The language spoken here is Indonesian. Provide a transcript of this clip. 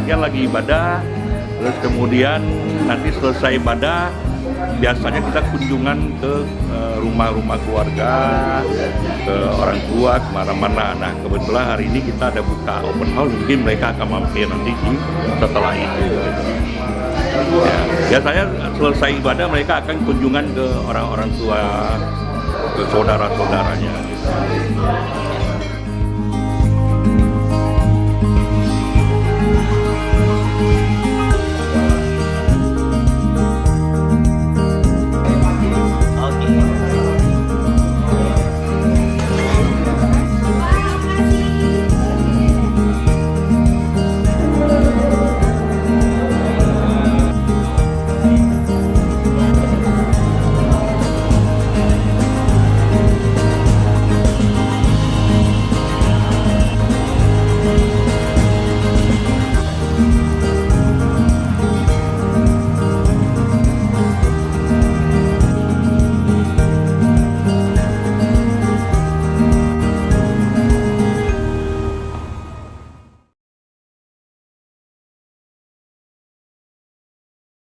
sebagian lagi ibadah, terus kemudian nanti selesai ibadah biasanya kita kunjungan ke rumah-rumah keluarga, ke orang tua, kemana-mana. Nah kebetulan hari ini kita ada buka open house, mungkin mereka akan mampir nanti setelah itu. Ya, biasanya selesai ibadah mereka akan kunjungan ke orang-orang tua, ke saudara-saudaranya.